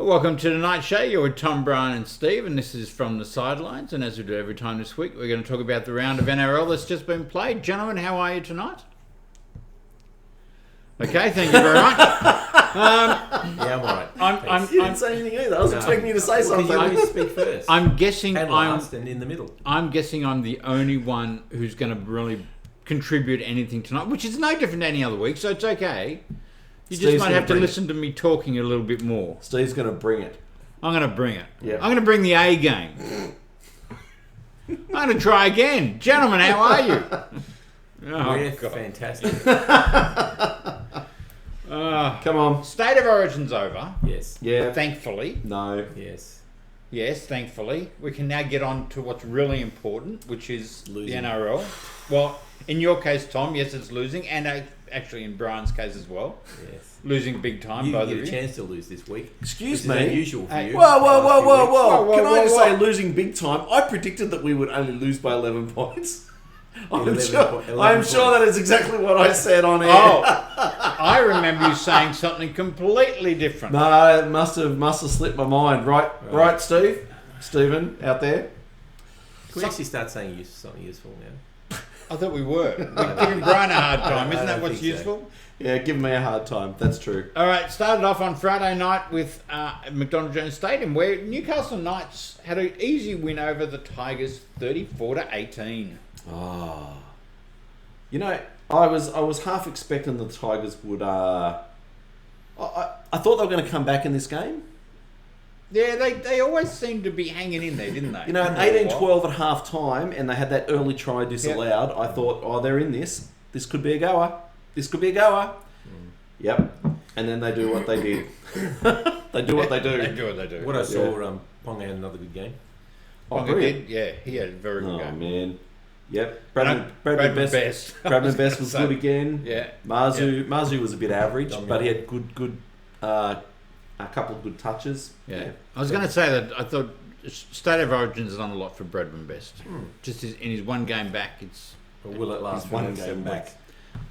Welcome to tonight's show. You're with Tom, Brian and Steve, and this is from the Sidelines. And as we do every time this week, we're going to talk about the round of NRL that's just been played. Gentlemen, how are you tonight? Okay, thank you very much. Yeah, I'm alright. You didn't say anything either. I was expecting you to say something. I need to speak first. I'm guessing and last and in the middle. I'm guessing I'm the only one who's going to really contribute anything tonight, which is no different to any other week, so it's okay. You just might have to listen to me talking a little bit more. Steve's going to bring it. I'm going to bring it. Yeah. I'm going to bring the A game. I'm going to try again. Gentlemen, how are you? We're fantastic. Come on. State of Origin's over. Yes. Yeah. Thankfully. No. Yes. Yes, thankfully. We can now get on to what's really important, which is Losing. the NRL. Well, in your case, Tom, yes, it's losing, and actually in Brian's case as well. Yes. Losing big time, You both get of a you. chance to lose this week. Excuse Which is me. unusual for Hey, you. Whoa. Whoa, Can I just whoa. say losing big time? I predicted that we would only lose by 11 points. I'm 11 sure that is exactly what I said on air. Oh, I remember you saying something completely different. No, it must have slipped my mind. Right, Steve? Stephen, out there? Can we actually start saying something useful now? I thought we were. We're giving Brian a hard time. Isn't that what's think so. useful? Yeah, give me a hard time. That's true. All right, started off on Friday night with McDonald Jones Stadium, where Newcastle Knights had an easy win over the Tigers, 34-18. Oh. You know, I was half expecting the Tigers would... I thought they were going to come back in this game. Yeah, they always seem to be hanging in there, didn't they? You know, at 18-12 at half time, and they had that early try disallowed, I thought, oh, they're in this. This could be a goer. Yep. And then they do what they did. They do what they do. They do what they do. What I saw, Ponga had another good game. Ponga did? Yeah, he had a very good game. Oh, man. Yep. Bradman Best. Bradman Best was good again. Yeah. Marzu was a bit average, Dominant. but he had good a couple of good touches. Yeah. I was going to say that I thought State of Origin's done a lot for Bradman Best. Just in his one game back, it's... But will it last for one one game game back. back?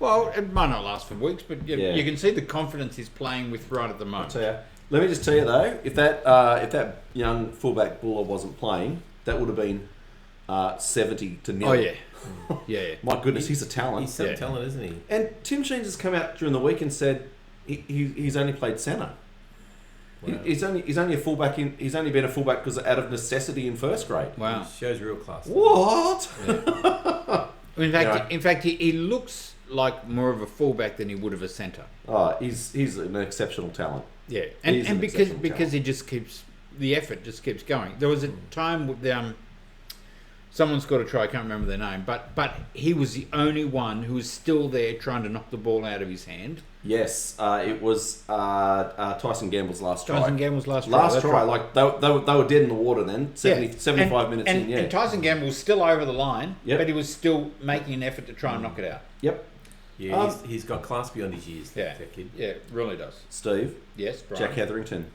Well, it might not last for weeks, but you Yeah. can see the confidence he's playing with right at the moment. So, yeah. Let me just tell you though, if that young fullback Buller wasn't playing, that would have been 70-0. Oh, yeah. Yeah. My goodness, he's a talent. He's some talent, isn't he? And Tim Sheens has come out during the week and said he's only played centre. Wow. He's only a fullback he's only been a fullback because out of necessity in first grade. Wow. He shows real class. What? Yeah. In fact, he looks like more of a fullback than he would of a centre. Oh, he's an exceptional talent. Yeah, He's and an because exceptional he just keeps the effort just keeps going. There was a time with someone scored a try. I can't remember their name, but he was the only one who was still there trying to knock the ball out of his hand. Yes, it was Tyson Gamble's last try. Tyson Gamble's last try. Last that's try, right. like they were dead in the water then. 75 minutes in. Yeah. And Tyson Gamble was still over the line, Yep. but he was still making an effort to try and knock it out. Yep. Yeah, he's got class beyond his years, Yeah, that kid. yeah, really does. Steve. Yes, Brian. Jack Hetherington.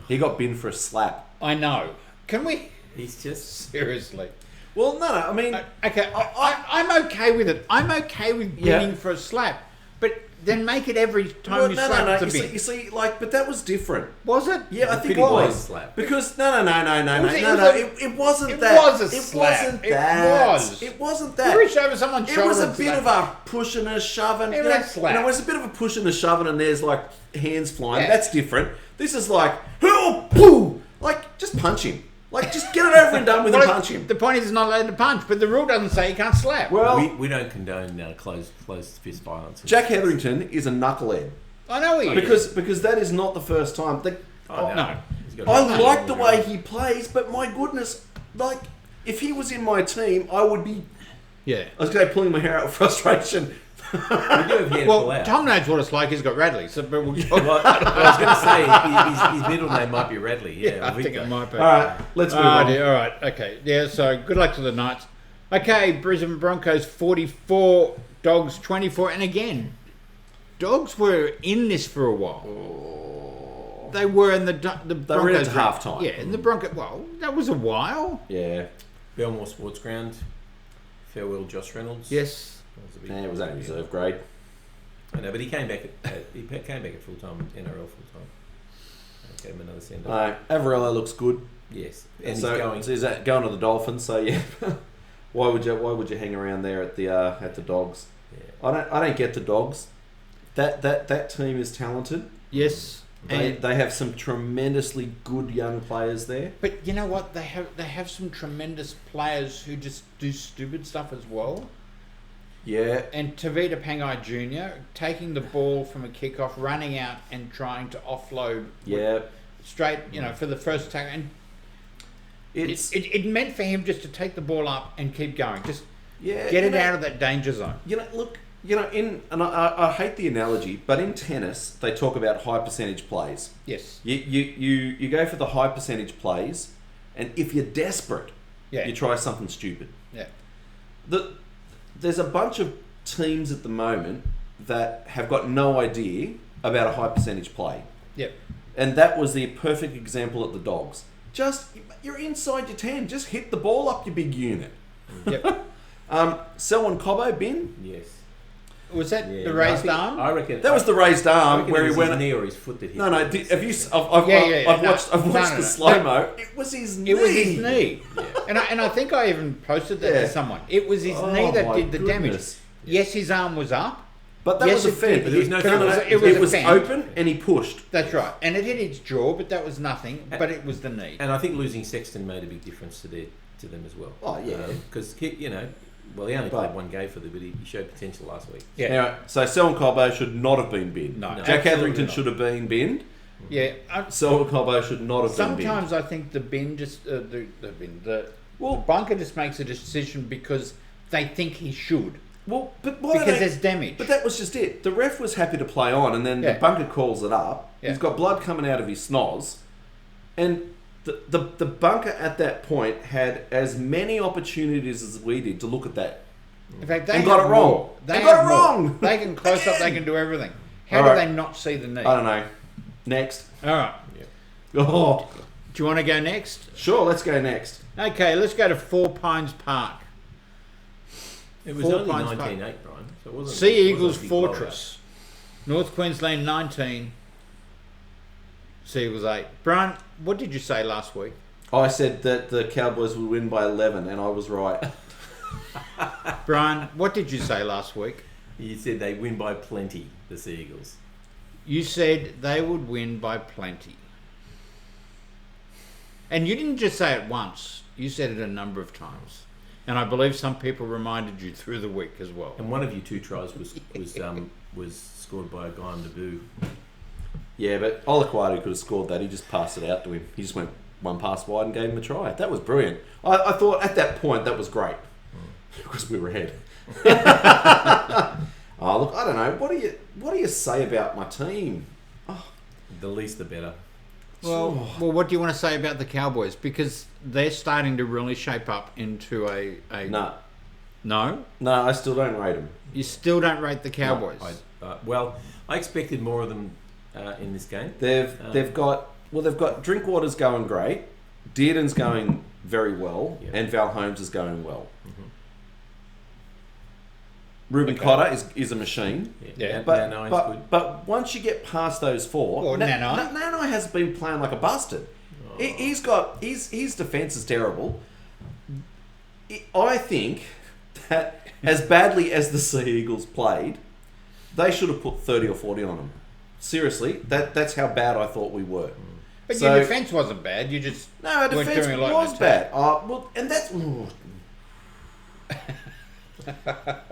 He got binned for a slap. I know. Can we He's just... seriously? Well, no. I mean, Okay, I'm okay with it. I'm okay with bidding for a slap, but then make it every time you slap the bin. You see, but that was different. Was it? Yeah, I think it pity was was. slap. Because it wasn't It that. was a slap. Wasn't It that. was. It wasn't You that. reach over someone's It shoulder. was a and bit slap. of a push and a shoving. Yeah, that's slap. When it's a bit of a push and a shoving, and there's like hands flying. Yeah. That's different. This is like, oh, poo! Like just punch him. Like just get it over and done with and punch him. The point is, he's not allowed to punch, but the rule doesn't say you can't slap. Well, We don't condone closed fist violence. Jack Hetherington is a knucklehead I know he is. because that is not the first time. No. He's got I a- like the way he plays, but my goodness, like if he was in my team, I would be. Yeah. I was going to pulling my hair out with frustration. We do have here to pull Well, out. Tom knows what it's like. He's got Radley. So, but we'll Well, I was going to say his middle name might be Radley. Yeah, I think it might be. All right, let's move Oh, on. dear. All right. Okay. Yeah. So good luck to the Knights. Okay. Brisbane Broncos 44, Dogs 24, and again, Dogs were in this for a while. They were in the Broncos. They were in at halftime. Yeah, in the Broncos. Well, that was a while. Yeah, Belmore Sports Ground. Farewell, Josh Reynolds. Yes. That was a big it was only deal. reserve grade. I know, but he came back at full time NRL full time. Gave him another send-off. No, Avarello looks good. Yes, and So, he's going. so is that going to the Dolphins? So yeah, why would you hang around there at the Dogs? Yeah. I don't get the Dogs. That team is talented. Yes. They have some tremendously good young players there. But you know what? They have some tremendous players who just do stupid stuff as well. Yeah. And Tavita Pangai Jr. taking the ball from a kickoff, running out and trying to offload straight, for the first attack. And it meant for him just to take the ball up and keep going. Just get it out of that danger zone. Look, I hate the analogy, but in tennis they talk about high percentage plays. Yes. You go for the high percentage plays, and if you're desperate, you try something stupid. Yeah. There's a bunch of teams at the moment that have got no idea about a high percentage play. Yep. And that was the perfect example at the Dogs. You're inside your 10. Just hit the ball up, you big unit. Yep. Selwyn Cobbo, bin? Yes. Was that the raised arm? I reckon that was the raised arm where he went. His knee or his foot that hit. No. Have you? I've watched the slow mo. It was his knee. It was his knee. Yeah. And I think I even posted that to someone. It was his knee that did the damage. Yes, his arm was up. But that was a fence. There was no it was open and he pushed. That's right. And it hit his jaw, but that was nothing. But it was the knee. And I think losing Sexton made a big difference to them as well. Oh yeah, because he only played one game for them, but he showed potential last week. Yeah. Anyway, so Selwyn Cobbo should not have been binned. No. Jack Etherington should have been binned. Yeah. Selwyn Cobbo should not have been binned. Sometimes I think the bin just the bunker just makes a decision because they think he should. Well, but because there's damage. But that was just it. The ref was happy to play on, and then the bunker calls it up. Yeah. He's got blood coming out of his snoz, and the bunker at that point had as many opportunities as we did to look at that. In fact, they got it wrong. They got it wrong. They can close up. They can do everything. How do they not see the knee? I don't know. Next. All right. Yeah. Oh. Do you want to go next? Sure. Let's go next. Okay. Let's go to Four Pines Park. It was only 19-8, Brian. So it wasn't, Sea Eagles Fortress. North Queensland 19. Sea Eagles 8. Brian, what did you say last week? I said that the Cowboys would win by 11, and I was right. Brian, what did you say last week? You said they win by plenty, the Sea Eagles. You said they would win by plenty. And you didn't just say it once. You said it a number of times. And I believe some people reminded you through the week as well. And one of your 2 tries was scored by a guy on Naboo. Yeah, but Olaquatu could have scored that. He just passed it out to him. He just went one pass wide and gave him a try. That was brilliant. I thought at that point that was great because we were ahead. Oh, look, I don't know. What do you say about my team? Oh. The least, the better. Well, what do you want to say about the Cowboys? Because they're starting to really shape up into a... No. No? No, I still don't rate them. You still don't rate the Cowboys? No, I expected more of them in this game. They've got Drinkwater's going great, Dearden's going very well, and Val Holmes is going well. Mm-hmm. Ruben Cotter is a machine. Yeah. But once you get past those 4, Nanai has been playing like a bastard. Oh. His defense is terrible. I think that as badly as the Sea Eagles played, they should have put 30 or 40 on them. Seriously, that's how bad I thought we were. But your defense wasn't bad. You just our defense was bad. And that's.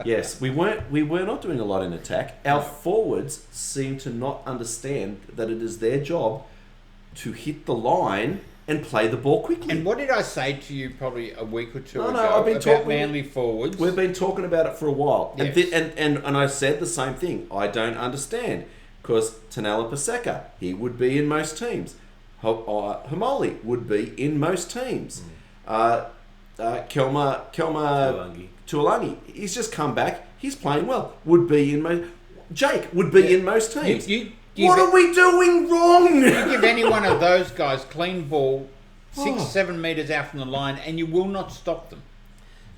Yes, we were not doing a lot in attack. Our forwards seem to not understand that it is their job to hit the line and play the ball quickly. And what did I say to you probably a week or two ago I've been about Manly forwards? We've been talking about it for a while. Yes. And I said the same thing. I don't understand. Because Tanela Paseka, he would be in most teams. Hamoli would be in most teams. Kelma Tuolangi, he's just come back. He's playing well. Would be in most. Jake would be in most teams. What are we doing wrong? You give any one of those guys clean ball 6-7 metres out from the line, and you will not stop them.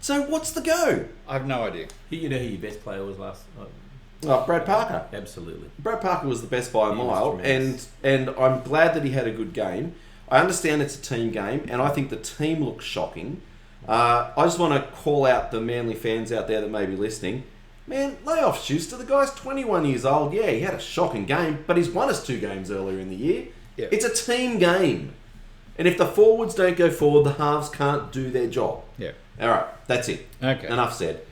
So what's the go? I have no idea. You know who your best player was last night? Brad Parker. Absolutely. Brad Parker was the best by a mile, tremendous. and I'm glad that he had a good game. I understand it's a team game, and I think the team looks shocking. I just want to call out the Manly fans out there that may be listening. Man, lay off Schuster. The guy's 21 years old. Yeah, he had a shocking game, but he's won us 2 games earlier in the year. Yeah. It's a team game. And if the forwards don't go forward, the halves can't do their job. Yeah. All right, that's it. Okay. Enough said.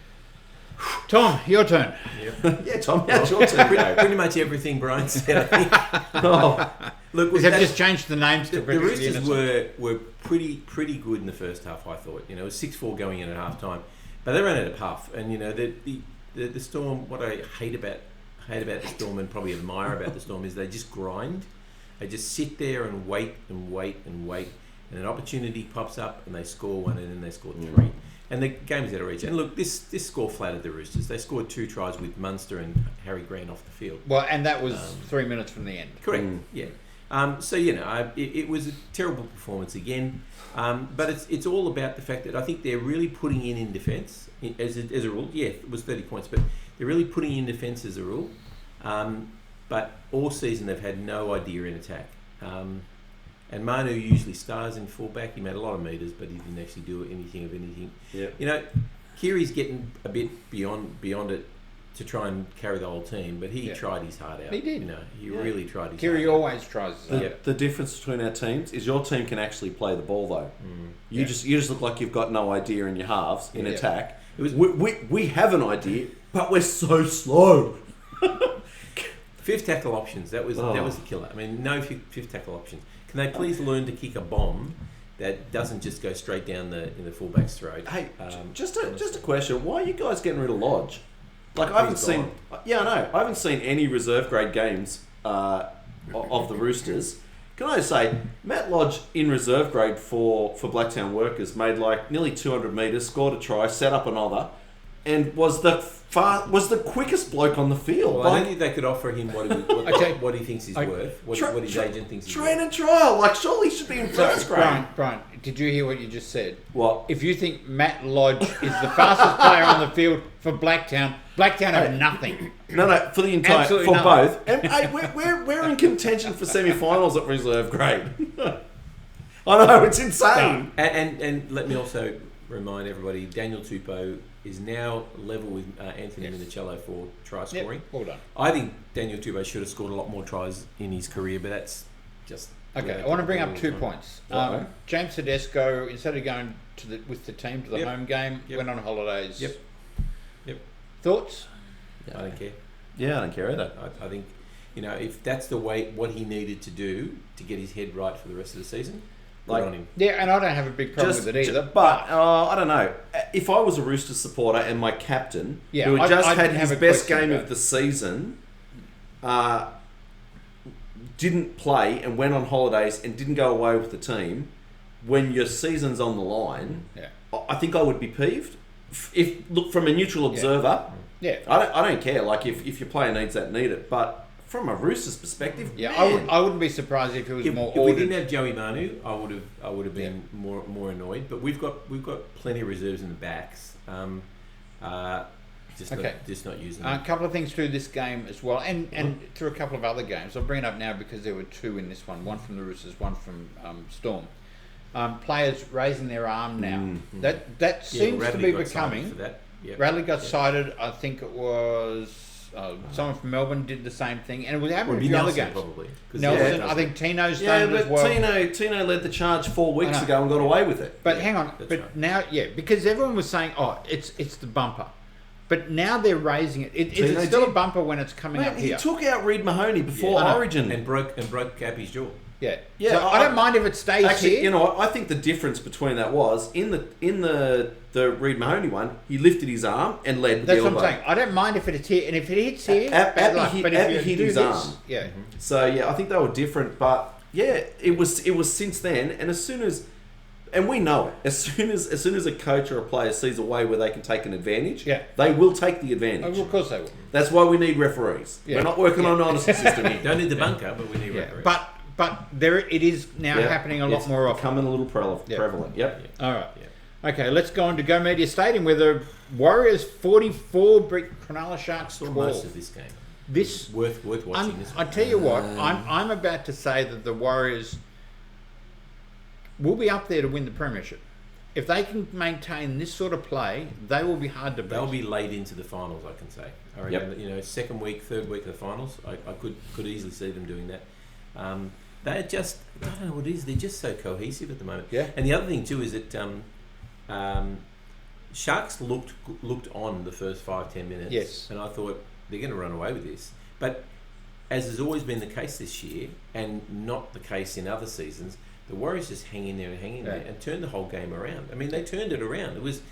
Tom, your turn. Yeah, Tom, how's your turn go? Pretty much everything Brian said. I think. Look, They've just changed the names to the Roosters were pretty good in the first half. I thought, it was 6-4 going in at half time, but they ran out of puff. And the Storm. What I hate about the Storm and probably admire about the Storm is they just grind. They just sit there and wait and wait and wait, and an opportunity pops up and they score one, and then they score 3. And the game's out of reach. And look, this score flattered the Roosters. They scored 2 tries with Munster and Harry Grant off the field. Well, and that was 3 minutes from the end. Correct. Yeah. So it was a terrible performance again. But it's all about the fact that I think they're really putting in defence as a rule. Yeah, it was 30 points, but they're really putting in defence as a rule. But all season they've had no idea in attack. And Manu usually stars in fullback. He made a lot of metres, but he didn't actually do anything of anything. Yeah. Kiri's getting a bit beyond it to try and carry the whole team, but he tried his heart out. He did. He really tried his Kiri heart always tries his heart out. The difference between our teams is your team can actually play the ball though. You just look like you've got no idea in your halves in attack. It was we have an idea, but we're so slow. Fifth tackle options. That was the killer. I mean, no fifth tackle options. Can they please learn to kick a bomb that doesn't just go straight down in the fullback's throat? Hey, just a question. Why are you guys getting rid of Lodge? Like I haven't seen. Yeah, I know. I haven't seen any reserve grade games of the Roosters. Can I say Matt Lodge in reserve grade for Blacktown Workers made like nearly 200 metres, scored a try, set up another, and was the quickest bloke on the field. Well, I don't think they could offer him what he thinks he's worth, what his agent thinks he's worth. Train and trial, like surely he should be in first grade. Brian, did you hear what you just said? What? If you think Matt Lodge is the fastest player on the field for Blacktown have nothing. No, for the entire, Absolutely for nothing. both. And hey, we're in contention for semi-finals at reserve grade. I know, it's insane. No. And let me also remind everybody, Daniel Tupou is now level with Anthony Minicello for try scoring. Well done. I think Daniel Tupou should have scored a lot more tries in his career, but that's just... Okay, I want to bring up 2 points. James Tedesco, instead of going with the team to the home game, went on holidays. Yep. Thoughts? I don't care. Yeah, I don't care either. I think, if that's what he needed to do to get his head right for the rest of the season, good on him. Yeah, and I don't have a big problem with it either. But I don't know. If I was a Roosters supporter and my captain, who had just had his best game of the season, didn't play and went on holidays and didn't go away with the team, when your season's on the line, I think I would be peeved. If look from a neutral observer, I don't care. Like if your player needs that, need it. But from a Roosters perspective, I wouldn't be surprised if it was more ordered. If we didn't have Joey Manu, I would have been more annoyed. But we've got plenty of reserves in the backs. Just not using them. A couple of things through this game as well, and through a couple of other games. I'll bring it up now because there were 2 in this one from the Roosters, one from Storm. Players raising their arm now. That seems to be becoming. Radley got cited. I think it was someone from Melbourne did the same thing, and it was happening in a few other games. Probably. Nelson, I think Tino's done it as well. Tino led the charge 4 weeks ago and got away with it. But hang on, now, because everyone was saying, it's the bumper. But now they're raising it. It's still a bumper when it's coming up here. He took out Reid Mahoney before Origin and broke Gappy's jaw. Yeah. So I don't mind if it stays here. You know what? I think the difference between that was in the Reid Mahoney one, he lifted his arm and led with the elbow. That's what I'm saying. I don't mind if it's here, and if it hits here, Abby hit his arm. Yeah. So I think they were different, but it was since then, and as soon as. And we know it. As soon as a coach or a player sees a way where they can take an advantage, they will take the advantage. Oh, of course they will. That's why we need referees. Yeah. We're not working on an honesty system here. Don't need the bunker, but we need referees. But it is now happening a lot more often. Becoming a little prevalent. Yep. All right. Okay, let's go on to Go Media Stadium where the Warriors 44 beat Cronulla Sharks Saw 12. most of this game. This Worth watching. This I tell you what, I'm about to say that the Warriors will be up there to win the premiership. If they can maintain this sort of play, they will be hard to beat. They'll be late into the finals, I can say. I reckon, second week, third week of the finals, I could easily see them doing that. They're just, I don't know what it is, they're just so cohesive at the moment. Yeah. And the other thing too is that Sharks looked on the first 5-10 minutes. Yes. And I thought, they're going to run away with this. But as has always been the case this year, and not the case in other seasons, the Warriors just hang in there and turn the whole game around. I mean, they turned it around. It was.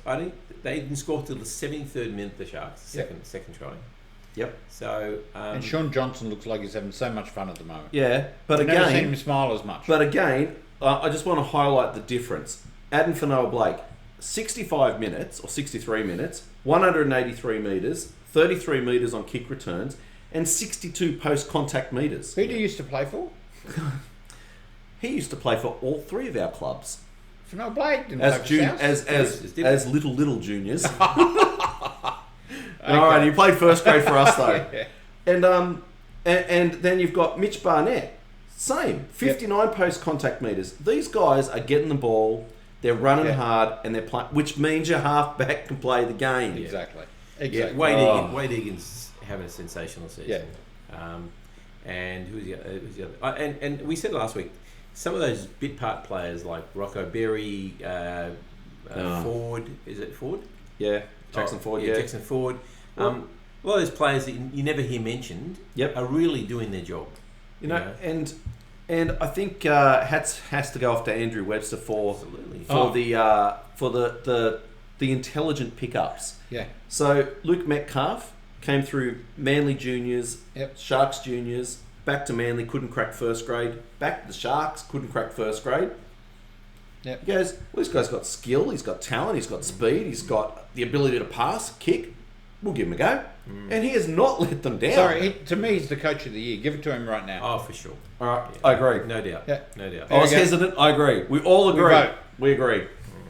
I think they didn't score till the 73rd minute. The Sharks, second try. Yep. So and Sean Johnson looks like he's having so much fun at the moment. Yeah, but I've never seen him smile as much. But again, I just want to highlight the difference. Adam Fanoa-Blake, 65 minutes or 63 minutes, 183 metres, 33 metres on kick returns, and 62 post-contact metres. Who do you used to play for? He used to play for all three of our clubs. For no Blake didn't As play for as little juniors. All right, he played first grade for us though. Yeah. And then you've got Mitch Barnett, same 59 post-contact metres. These guys are getting the ball, they're running hard, and they're playing, which means your halfback can play the game. Exactly. Yeah, Wade Egan's having a sensational season. Yeah. And who's the other? And we said last week, some of those bit part players like Rocco Berry, Ford, is it Ford? Yeah, Jackson Ford. Yeah, Jackson Ford. A lot of those players that you never hear mentioned are really doing their job. You know, and I think hats has to go off to Andrew Webster for the intelligent pickups. Yeah. So Luke Metcalf came through Manly Juniors, Sharks Juniors, back to Manly, couldn't crack first grade, back to the Sharks, couldn't crack first grade. Yep. He goes, well, this guy's got skill, he's got talent, he's got speed, he's got the ability to pass, kick. We'll give him a go. And he has not let them down. Sorry, to me, he's the coach of the year. Give it to him right now. Oh, for sure. All right, I agree. No doubt. Yeah. No doubt. I was hesitant, I agree. We all agree. We agree.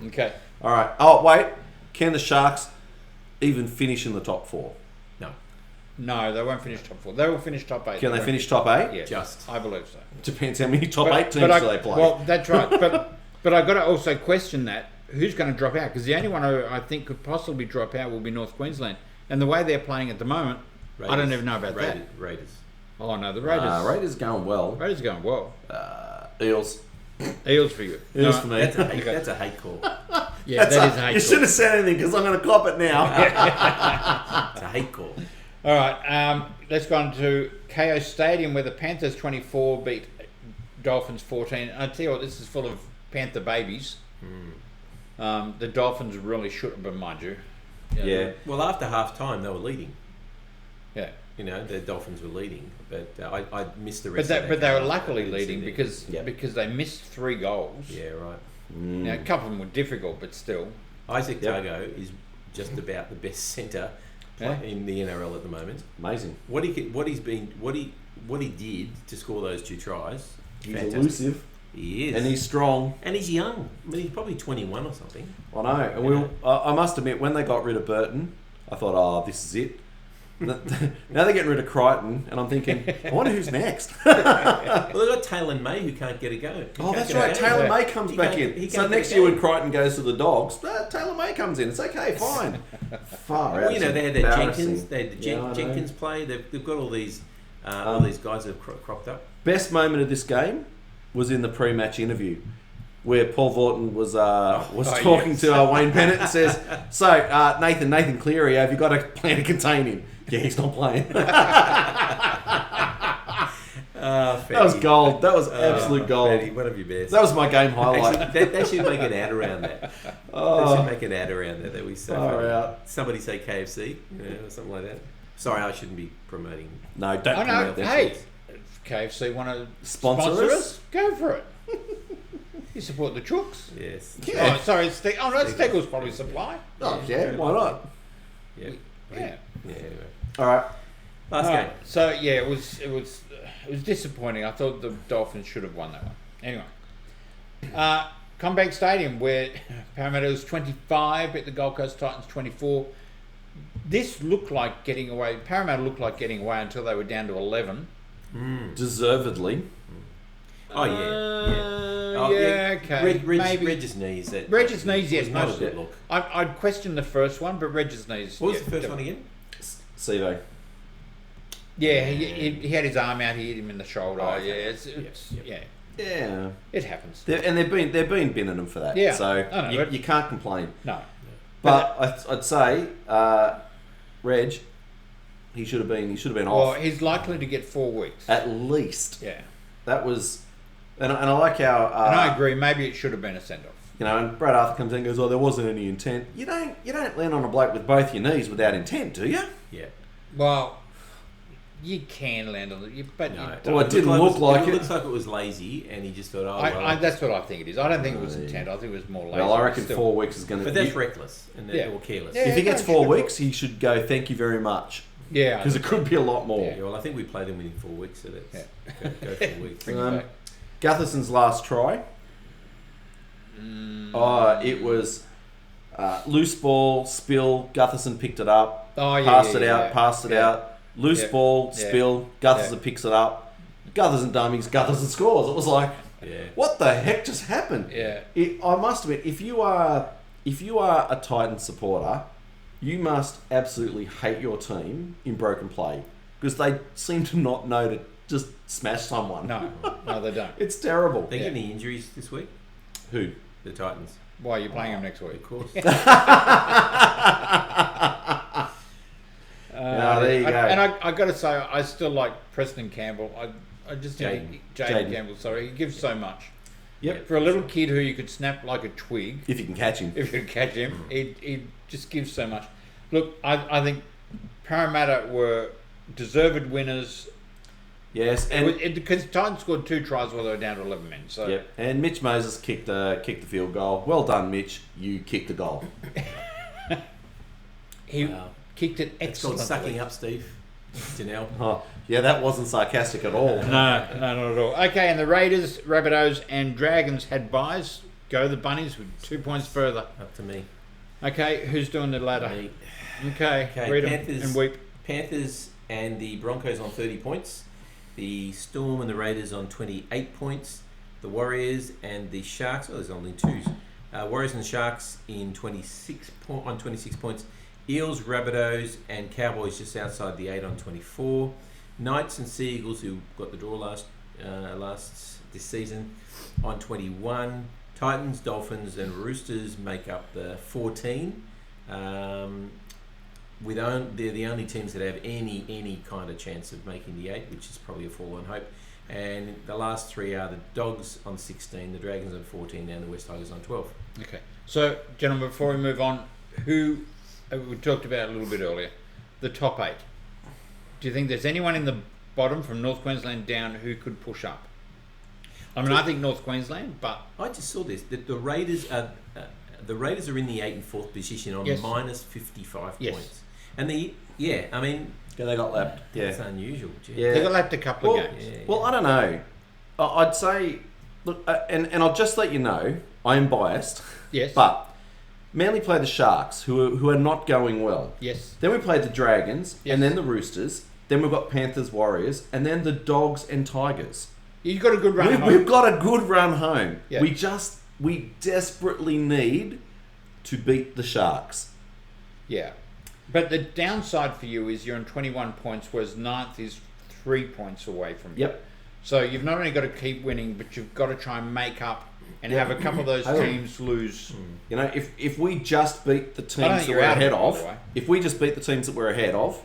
Okay. All right. Oh, wait. Can the Sharks even finish in the top four? No, they won't finish top four. They will finish top 8. Can they finish top 8? Yes. Just. I believe so. Depends how many top 8 teams do they play. Well, that's right. But I've got to also question that. Who's going to drop out? Because the only one who I think could possibly drop out will be North Queensland. And the way they're playing at the moment, Raiders. I don't even know about that. Raiders. Oh, no, the Raiders. Raiders going well. Raiders are going well. Eels. Eels for you. Eels for me. That's a hate call. Yeah, that is a hate call. You shouldn't have said anything because I'm going to cop it now. It's a hate call. All right, let's go on to KO Stadium where the Panthers 24 beat Dolphins 14. I tell you what, this is full of Panther babies. The Dolphins really should have been, mind you. Yeah. Well, after half time, they were leading. Yeah. You know, the Dolphins were leading, but I missed the rest. But they were luckily leading because they missed 3 goals. Yeah, right. Now, a couple of them were difficult, but still. Isaac Tago is just about the best centre in the NRL at the moment. Amazing. What he did to score those 2 tries. He's fantastic. elusive. He is. And he's strong. And he's young. I mean, he's probably 21 or something. I know. And I must admit, when they got rid of Burton, I thought, oh, this is it. Now they're getting rid of Crichton, and I'm thinking, I wonder who's next. Well, they've got Taylor May who can't get a go. That's right. Taylor May comes back in. So next year when Crichton goes to the Dogs, Taylor May comes in. It's okay, fine. Far out. Well, you know, they had that Jenkins. They had the Jenkins play. They've got all these guys that have cropped up. Best moment of this game was in the pre-match interview, where Paul Vaughton was talking to Wayne Bennett and says, "So Nathan Cleary, have you got a plan to contain him?" Yeah, he's not playing. That was gold. That was absolute gold. Fatty, one of your best. That was my game highlight. Actually, they should make an ad around that. They should make an ad around that. That we say. Somebody say KFC, or something like that. Sorry, I shouldn't be promoting. No, don't promote that. Hey, if KFC want to sponsor us, go for it. You support the Chooks. Yes. Yeah. Oh, sorry, Steggles probably supply. Oh, yeah, why not? Yeah. Yeah. Anyway. All right. Last game. So yeah, it was disappointing. I thought the Dolphins should have won that one. Anyway, Combank Stadium, where Parramatta was 25, at the Gold Coast Titans 24. This looked like getting away. Parramatta looked like getting away until they were down to 11. Deservedly. Oh yeah. Yeah, okay. Maybe Reg's knees. Reg's knees, yes, not most a of good it. look. I'd question the first one, but Reg's knees. What was the first one again? Sevo. Yeah, he had his arm out. He hit him in the shoulder. Oh, okay. Yeah, it happens. They've been binning them for that. Yeah, So I know, you can't complain. No, But I'd say Reg, he should have been well, off he's likely to get 4 weeks. at least. Yeah, That was, and I like how. and I agree. Maybe it should have been a send off. And Brad Arthur comes in and goes, "Oh, there wasn't any intent." You don't land on a bloke with both your knees without intent, do you? Yeah. Well, you can land on it, but No. Well, it didn't look like it. it. It looks like it was lazy, and he just thought, "Oh, well." that's what I think it is. I don't think it was intent. I think it was more lazy. Well, I reckon Still. 4 weeks is going to. But that's reckless and or careless. Yeah. If he gets no, 4 sure. weeks, he should go. Thank you very much. Yeah, Because it could be a lot more. Yeah, well, I think we played them within 4 weeks, so that's go 4 weeks. Bring it back. Gutherson's last try. It was loose ball, spill. Gutherson picked it up. Oh, yeah, passed yeah, it out. yeah. Passed it Yeah. out. Loose Yeah. ball, Yeah. spill. Gutherson picks it up. Gutherson dummies. Gutherson scores. It was like, Yeah. what the heck just happened? Yeah. I must admit, if you are a Titan supporter, you must absolutely hate your team in broken play because they seem to not know to just smash someone. No, they don't. It's terrible. They get any injuries this week? Who? The Titans. Why are you playing them next Of week? course. There you go. And I got to say, I still like Preston Campbell. I just think Jaden. Campbell. Sorry, he gives so much. Yep. For a little kid who you could snap like a twig, If you can catch him. if you could catch him, he just gives so much. Look, I think Parramatta were deserved winners. Yes, and Because Titans scored 2 tries while they were down to 11 men. So yep, and Mitch Moses kicked the field goal. Well done, Mitch. You kicked the goal. he Wow. kicked it It's called excellently. sucking up, Steve. Janelle. Oh, yeah, that wasn't sarcastic at all. No, not at all. Okay, and the Raiders, Rabbitohs, and Dragons had buys. Go the Bunnies with 2 points further. Up to me. Okay, who's doing the ladder? Me. Okay, Okay, read 'em Panthers. and weep. Panthers and the Broncos on 30 points. The Storm and the Raiders on 28 points. The Warriors and the Sharks. Oh, there's only 2s. Warriors and Sharks on 26 points. Eels, Rabbitohs, and Cowboys just outside the 8 on 24. Knights and Sea Eagles, who got the draw last this season, on 21. Titans, Dolphins, and Roosters make up the 14. They're the only teams that have any kind of chance of making the 8, which is probably a forlorn hope. And the last 3 are the Dogs on 16, the Dragons on 14, and the West Tigers on 12. Okay, so gentlemen, before we move on, who we talked about a little bit earlier, the top 8. Do you think there's anyone in the bottom from North Queensland down who could push up? I mean, I think North Queensland, but I just saw this that the Raiders are in the 8th and 4th position on Yes. minus 55 Yes. points, and I mean Yeah, they got lapped. that's Yeah. unusual. Gee. Yeah. they got lapped a couple Well, of games. Yeah. Well, I don't know. I'd say, look, and I'll just let you know, I am biased, Yes, but Manly played the Sharks, who are not going well. yes, Then we played the Dragons, Yes. and then the Roosters. Then we've got Panthers, Warriors, and then the Dogs and Tigers. you've got a good run. home. We've got a good run home. Yeah. We desperately need to beat the Sharks. Yeah. But the downside for you is you're on 21 points, whereas 9th is 3 points away from you. Yep. So you've not only got to keep winning, but you've got to try and make up and have a couple of those I don't- teams lose. You know, if we just beat the I don't teams think that you're we're out of ahead it, by of, the way. if we just beat the teams that we're ahead of,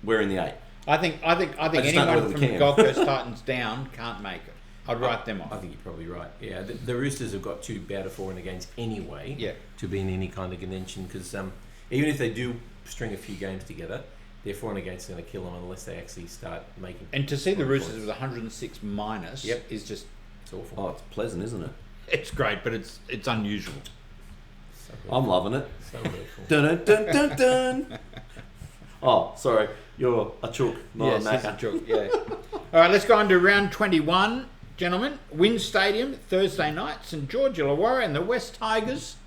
we're in the 8. I think just don't know anyone whether we from the can. Gold Coast Titans down can't make it. I'd write them I off. think you're probably right. Yeah, the Roosters have got 2 out of 4 and against anyway. Yeah. To be in any kind of contention, because even if they do string a few games together, their 4 and against are going to kill them unless they actually start making. And to see the points. Roosters with 106 minus Yep. is just, It's awful. Oh, it's pleasant, isn't it? it's great, but it's unusual. So I'm loving it. so hurtful. Dun dun dun dun. Oh, sorry. You're a chook, not Yes, a it's a knacker. joke, yeah. All right, let's go on to round 21. gentlemen. Wynn Stadium, Thursday night. St George Illawarra and the West Tigers.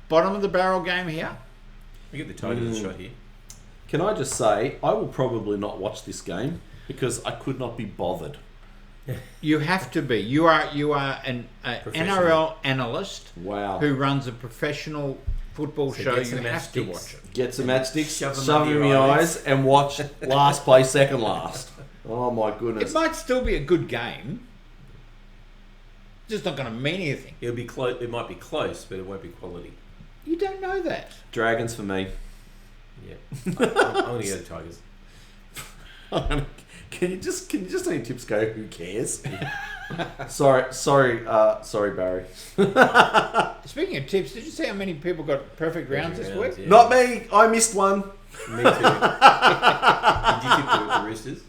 Bottom of the barrel game here. We get the Tigers a shot here. Can I just say, I will probably not watch this game because I could not be bothered. You have to be. You are an NRL analyst. Wow. Who runs a professional football show. Get You some have to matchsticks. watch it. Get some matchsticks, Shove 'em shove under them in your your eyes. eyes, and watch last play, second last. Oh my It goodness. might still be a good game. Just not going to mean anything. It'll be close. It might be close, but it won't be quality. You don't know that. Dragons for me. Yeah, I'm going to go to Tigers. Can you just let your tips go? Who cares? sorry, Barry. Speaking of tips, did you see how many people got perfect rounds this week? Yeah. Not me. I missed one. Me too. Did you tip the Roosters?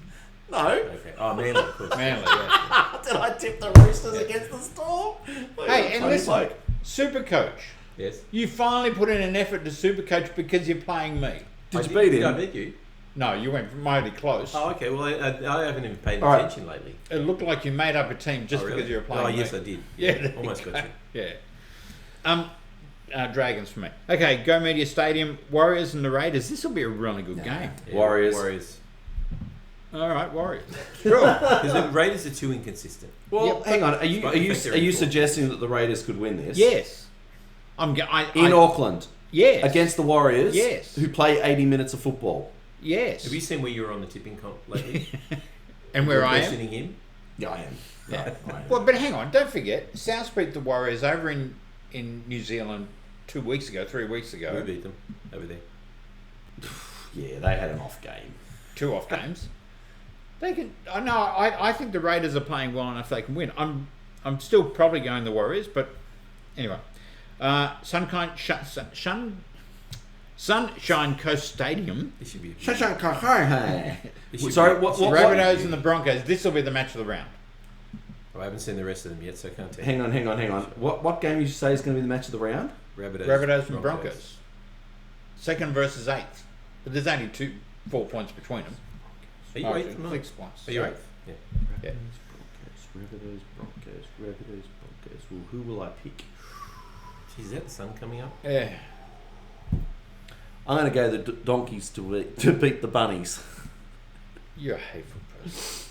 No. Okay. Oh, Manly, of course. Manly, yeah. Did I tip the Roosters against the Storm? Hey, and Funny listen, bloke. Supercoach. Yes. You finally put in an effort to Supercoach because you're playing me. Did you beat I him? beat you. No, you went mighty close. Oh, okay. Well, I haven't even paid All right. attention lately. It looked like you made up a team just Oh, really? because you were playing Oh, me. yes, I did. Yeah, there almost you got go. you. Yeah. Dragons for me. Okay, Go Media Stadium, Warriors and the Raiders. This will be a really good game. Yeah, Warriors. All right, Warriors. Sure. Because the Raiders are too inconsistent. Well, Yep. hang on. Are you Right, effect are every you four. suggesting that the Raiders could win this? Yes. In Auckland Yes. against the Warriors. Yes. Who play 80 minutes of football. Yes. Have you seen where you were on the tipping comp lately? And where You're I am. questioning him? Yeah, I am. Yeah. I am. Well, but hang on. Don't forget, South beat the Warriors over in New Zealand 3 weeks ago. We beat them over there. Yeah, they had an off game. 2 off games. They can. I think the Raiders are playing well enough they can win. I'm still probably going the Warriors, but anyway. Sunshine Coast Stadium. This should be. Sorry, what? Rabbitohs and the Broncos. This will be the match of the round. I haven't seen the rest of them yet, so I can't tell. Hang on. What game did you say is going to be the match of the round? Rabbitohs and Broncos. 2nd versus 8th. But there's only 4 points between them. Are you 8th or not? 6 points. Are you Sorry. 8th? Yeah. Yeah. Rabbitohs, Broncos. Well, who will I pick? Is that the sun coming up? Yeah. I'm going to go the Donkeys to beat the Bunnies. You're a hateful person.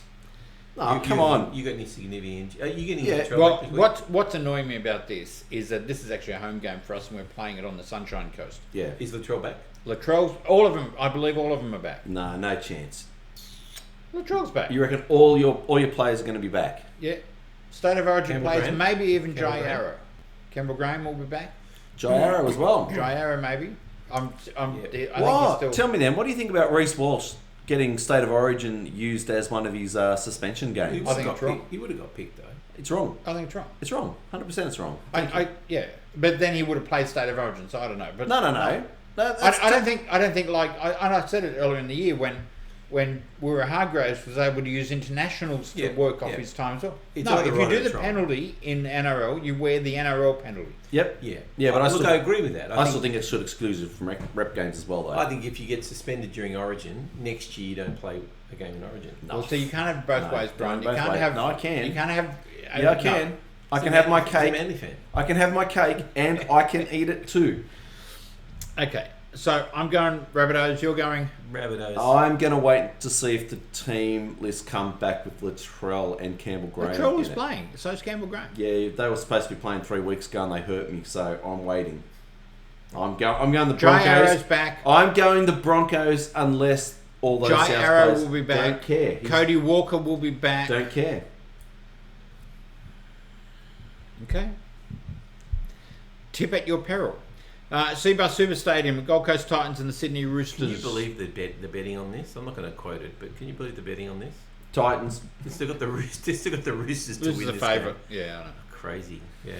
Come on. You got any significant? Are you getting Yeah, into trouble? Well, this week? what's annoying me about this is that this is actually a home game for us and we're playing it on the Sunshine Coast. Yeah. Is Latrell back? Latrell's, all of them, I believe all of them are back. Nah, no chance. Latrell's back. You reckon all your players are going to be back? Yeah. State of Origin Campbell players, Graham? maybe even Campbell Jai Graham? Arrow. Campbell Graham will be back. Jai Arrow as well. Jai Arrow maybe. I think he's still... Tell me then, what do you think about Reece Walsh getting State of Origin used as one of his suspension games? I think it's wrong. He would have got picked though. It's wrong. I think it's wrong. It's wrong. 100% it's wrong. Yeah, but then he would have played State of Origin, so I don't know. But No. I don't think like and I said it earlier in the year when Hargraves was able to use internationals to Yeah, work off yeah. his time as well. It's No, either if you right or do it's the wrong. penalty in NRL, you wear the NRL penalty. Yep. Yeah, but I look, I agree with that. I still think it should exclusive from rep games as well, though. I think if you get suspended during Origin, next year you don't play a game in Origin. No. Well, so you can't have it both No, ways, Brian. no, You both can't ways. have. No, I can. You can't have. Yeah, I can. No. I can have my He's a cake. Manly fan. I can have my cake, and I can eat it too. Okay, so I'm going Rabbitohs. You're going. Rabbitohs. I'm going to wait to see if the team list come back with Latrell and Campbell Graham. Latrell was in it. playing. So is Campbell Graham. Yeah, they were supposed to be playing 3 weeks ago, and they hurt me, so I'm waiting. I'm going the Jai Arrow's Broncos. back. I'm going the Broncos unless all those Jai South Arrow players will be back. Don't care. Cody Walker will be back. Don't care. Okay. Tip at your peril. Seabus Super Stadium, Gold Coast Titans and the Sydney Roosters. Can you believe the betting on this? I'm not going to quote it, but can you believe the betting on this? Titans. They still got the Roosters. to This win is a this favourite. game. Yeah, I know. Crazy. Yeah.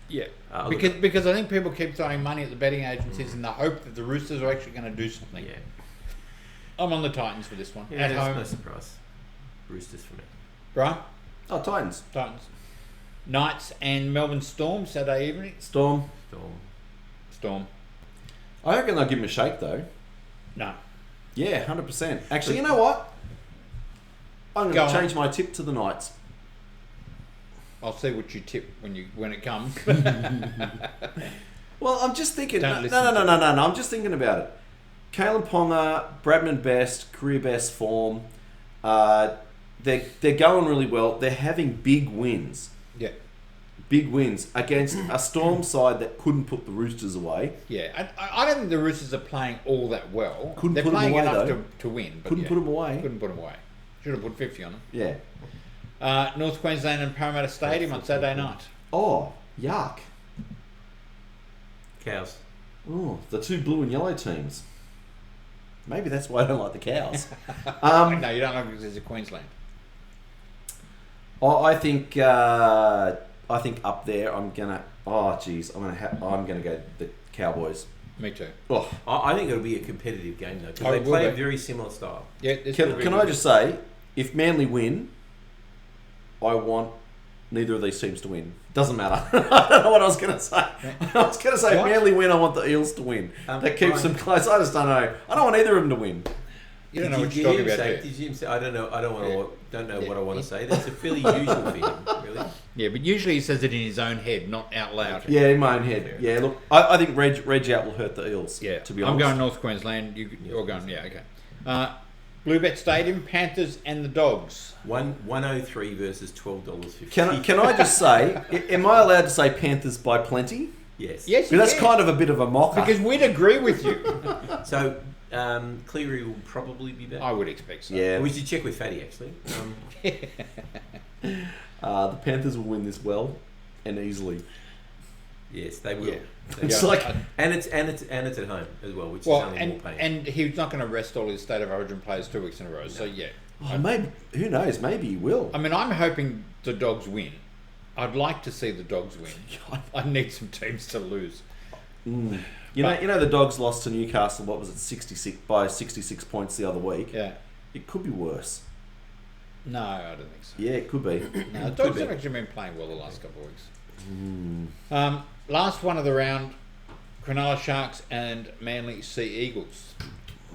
Yeah. Look, Because I think people keep throwing money at the betting agencies in the hope that the Roosters are actually going to do something. yeah. I'm on the Titans for this one. Yeah, At that's home. no surprise. Roosters for me. Right? Oh, Titans. Titans. Knights and Melbourne Storm, Saturday evening. Storm. Storm. I reckon they'll give him a shake, though. No. Yeah, 100%. Actually, you know what? I'm Go going on. to change my tip to the Knights. I'll see what you tip when it comes. Well, I'm just thinking. Don't No. listen I'm just thinking about it. Kalen Ponga, Bradman Best, career best form. They're going really well. They're having big wins. Yeah. Big wins against a Storm side that couldn't put the Roosters away. Yeah, I don't think the Roosters are playing all that well. Couldn't They're put 'em playing away, enough though. to win. But Couldn't yeah, put them away. Couldn't put them away. Should have put 50 on them. Yeah. North Queensland and Parramatta Stadium on Saturday night. Oh, yuck. Cows. Oh, the two blue and yellow teams. Maybe that's why I don't like the Cows. No, you don't like it because it's a Queensland. I think up there I'm gonna. Oh, geez, I'm gonna go the Cowboys. Me too. Oh, I think it'll be a competitive game though, because Oh, they it will play a be. very similar style. Yeah. This will be can good. I just say, if Manly win, I want neither of these teams to win. Doesn't matter. I don't know what I was gonna say. I was gonna say, if What? Manly win, I want the Eels to win. That keeps them close. I just don't know. I don't want either of them to win. You don't know what Did you're you talking hear about, him do say? you? Did you say? I don't know. I don't want to. Yeah. Don't know Yeah. what I want to say. That's a fairly usual for him, really. Yeah, but usually he says it in his own head, not out loud. Okay. Yeah, in my own head. Yeah, look, I think Reg out will hurt the Eels. Yeah, to be I'm honest. going North Queensland. You're going, yeah, okay. Bluebet Stadium, Panthers and the Dogs. 103 versus $12.50. Can I just say, am I allowed to say Panthers by plenty? Yes. Yes, Because that's can. kind of a bit of a mocker. Because we'd agree with you. So Cleary will probably be back. I would expect so. yeah, We should check with Fatty actually. the Panthers will win this well and easily. Yes, they will. Yeah. It's Yeah. like And it's at home as well, which Well, is only more pain. and he's not going to rest all his State of Origin players 2 weeks in a row. So, yeah. maybe who knows? Maybe he will. I mean, I'm hoping the Dogs win. I'd like to see the Dogs win. I need some teams to lose. You know the Dogs lost to Newcastle. What was it, 66 points the other week? Yeah. It could be worse. No, I don't think so. Yeah, it could be. No, the Dogs have actually been playing well the last couple of weeks. Last one of the round, Cronulla Sharks and Manly Sea Eagles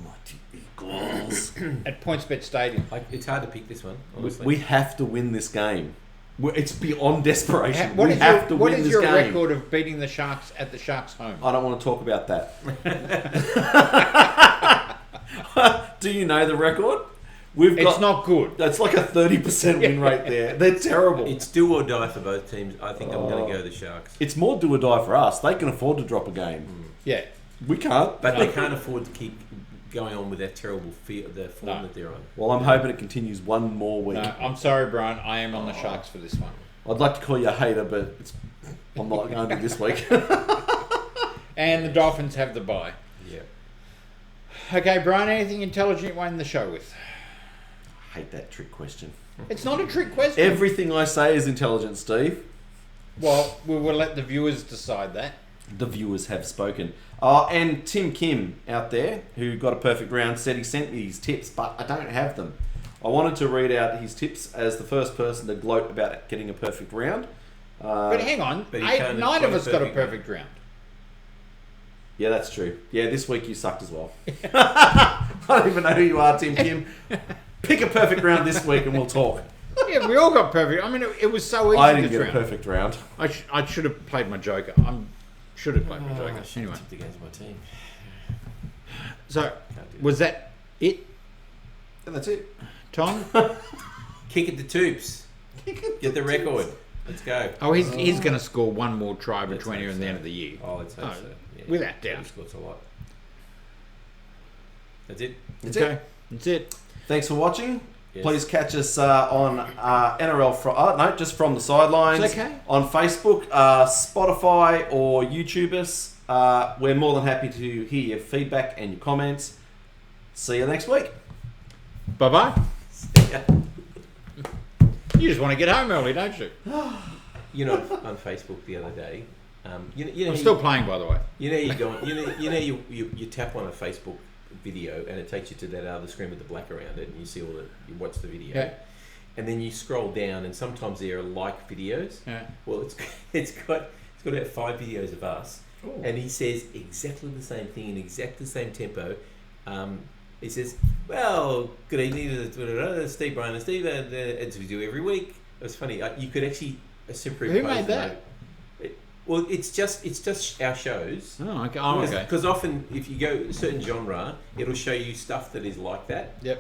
Mighty Eagles. at PointsBet Stadium. It's hard to pick this one, honestly. We have to win this game. It's beyond desperation. What We is have to what win is this your game. record of beating the Sharks at the Sharks' home? I don't want to talk about that. Do you know the record? It's not good. That's like a 30% win rate there. They're terrible. It's do or die for both teams. I think I'm going to go the Sharks. It's more do or die for us. They can afford to drop a game. Yeah. We can't. But they can't afford to keep going on with that terrible form that they're on. Well, I'm hoping it continues one more week. No, I'm sorry, Brian. I am on the Sharks for this one. I'd like to call you a hater, but I'm not going to this week. And the Dolphins have the bye. Yeah. Okay, Brian, anything intelligent you want to end the show with? I hate that trick question. It's not a trick question. Everything I say is intelligent, Steve. Well, we will let the viewers decide that. The viewers have spoken. And Tim Kim out there, who got a perfect round, said he sent me his tips, but I don't have them. I wanted to read out his tips as the first person to gloat about getting a perfect round. But hang on, But you can't 9 of play us got a perfect perfect round. Yeah, that's true. Yeah, this week you sucked as well. I don't even know who you are, Tim Kim. Pick a perfect round this week and we'll talk. Yeah, we all got perfect. I mean, it was so easy I didn't this get a round. perfect round. I should have played my Joker. Should have played my Joker. I should Anyway, have tipped against my team. so Can't do was that it, And that's it. Tom? Kick at the tubes. Get the record. Let's go. Oh, he's going to score one more try Let's between hope here and the so. end of the year. Oh, let's hope Oh, so. Yeah. without doubt. He scores a lot. That's it. That's Okay, it. that's it. Thanks for watching. Yes. Please catch us on NRL just from the sidelines. It's okay. On Facebook, Spotify, or YouTube us. We're more than happy to hear your feedback and your comments. See you next week. Bye-bye. You just want to get home early, don't you? You know, on Facebook the other day, you know, I'm still playing, by the way. You know, you go, you tap on a Facebook video and it takes you to that other screen with the black around it, and you see you watch the video, Yeah. and then you scroll down, and sometimes there are like videos. Yeah. Well, it's got about 5 videos of us, Ooh. and he says exactly the same thing in exactly the same tempo. He says, "Well, good evening, Steve, Brian, and Steve, as we do every week." It was funny. You could actually a Who made that? Well, it's just our shows. Oh, okay. Because often, if you go a certain genre, it'll show you stuff that is like that. Yep.